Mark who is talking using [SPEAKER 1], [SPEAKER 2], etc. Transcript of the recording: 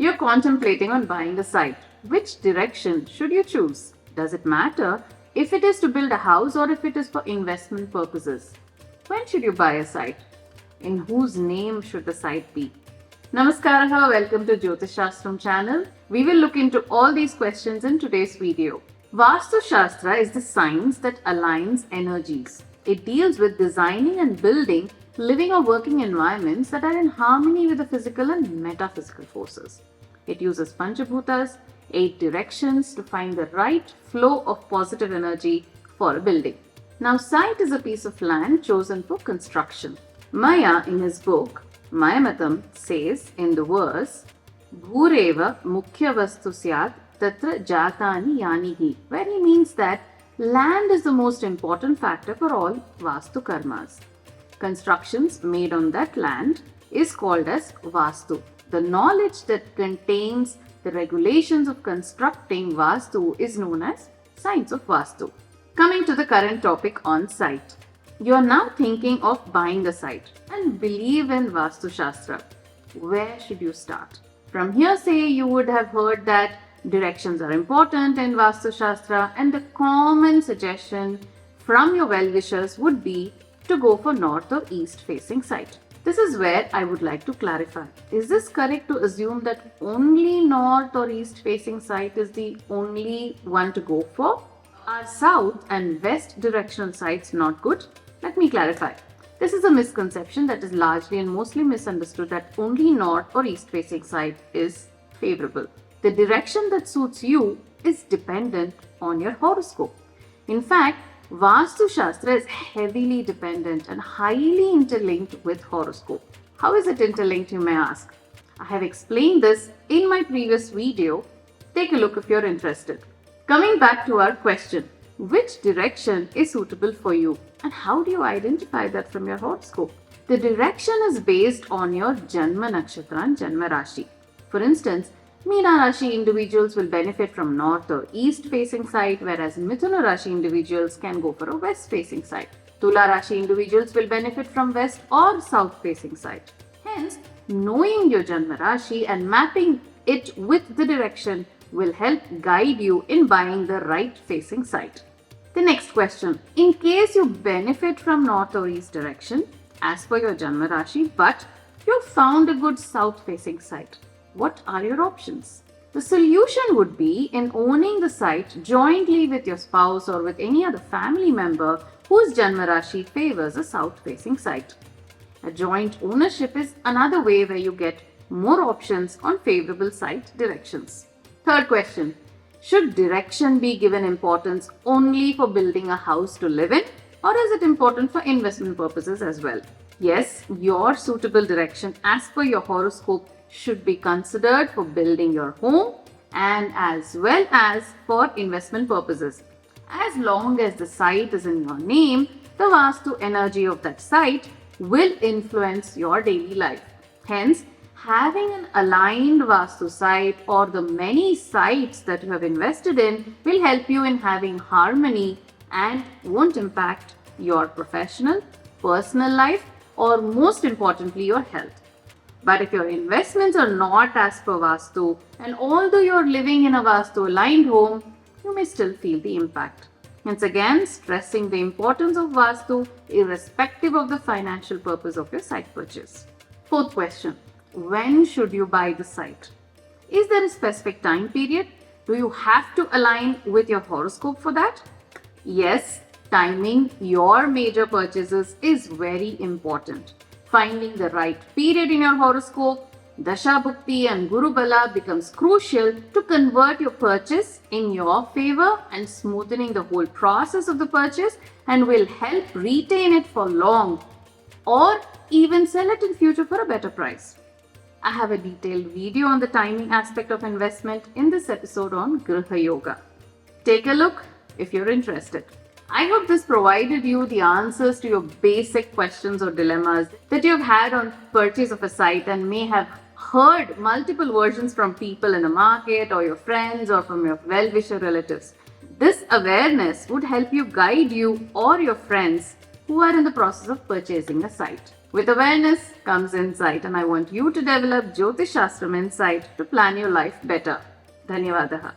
[SPEAKER 1] You're contemplating on buying a site. Which direction should you choose? Does it matter if it is to build a house or if it is for investment purposes? When should you buy a site? In whose name should the site be? Namaskaraha, welcome to JyotishShastram channel. We will look into all these questions in today's video. Vaasthu Shastra is the science that aligns energies. It deals with designing and building living or working environments that are in harmony with the physical and metaphysical forces. It uses Panchabhutas, 8 directions to find the right flow of positive energy for a building. Now, site is a piece of land chosen for construction. Maya, in his book, Mayamatam, says in the verse, Bhureva Mukhya Vastu Syat Tatra Jatani Yanihi, where he means that land is the most important factor for all Vastu karmas. Constructions made on that land is called as Vastu. The knowledge that contains the regulations of constructing Vastu is known as science of Vastu. Coming to the current topic on site. You are now thinking of buying a site and believe in Vaasthu Shastra. Where should you start? From hearsay, you would have heard that directions are important in Vaasthu Shastra, and the common suggestion from your well-wishers would be to go for north or east facing site. This is where I would like to clarify. Is this correct to assume that only north or east facing site is the only one to go for? Are south and west directional sites not good? Let me clarify. This is a misconception that is largely and mostly misunderstood, that only north or east facing site is favorable. The direction that suits you is dependent on your horoscope. In fact, Vaasthu Shastra is heavily dependent and highly interlinked with horoscope. How is it interlinked, you may ask? I have explained this in my previous video. Take a look if you're interested. Coming back to our question, which direction is suitable for you and how do you identify that from your horoscope? The direction is based on your Janma Nakshatra and Janma Rashi. For instance, Meena Rashi individuals will benefit from north or east facing site, whereas Mithuna Rashi individuals can go for a west facing site. Tula Rashi individuals will benefit from west or south facing site. Hence, knowing your Janma Rashi and mapping it with the direction will help guide you in buying the right facing site. The next question, in case you benefit from north or east direction as per your Janma Rashi, but you found a good south facing site, what are your options? The solution would be in owning the site jointly with your spouse or with any other family member whose Janma Rashi favors a south-facing site. A joint ownership is another way where you get more options on favorable site directions. Third question, should direction be given importance only for building a house to live in, or is it important for investment purposes as well? Yes, your suitable direction as per your horoscope should be considered for building your home and as well as for investment purposes. As long as the site is in your name, the Vastu energy of that site will influence your daily life. Hence, having an aligned Vastu site or the many sites that you have invested in will help you in having harmony and won't impact your professional, personal life, or most importantly, your health. But if your investments are not as per Vastu, and although you're living in a Vastu aligned home, you may still feel the impact. Hence again, stressing the importance of Vastu irrespective of the financial purpose of your site purchase. Fourth question, when should you buy the site? Is there a specific time period? Do you have to align with your horoscope for that? Yes, timing your major purchases is very important. Finding the right period in your horoscope, Dasha Bhukti and Guru Bala becomes crucial to convert your purchase in your favor and smoothening the whole process of the purchase, and will help retain it for long or even sell it in future for a better price. I have a detailed video on the timing aspect of investment in this episode on Griha Yoga. Take a look if you're interested. I hope this provided you the answers to your basic questions or dilemmas that you've had on purchase of a site and may have heard multiple versions from people in the market or your friends or from your well-wisher relatives. This awareness would help you guide you or your friends who are in the process of purchasing a site. With awareness comes insight, and I want you to develop JyotishShastram insight to plan your life better. Dhanyavadaha.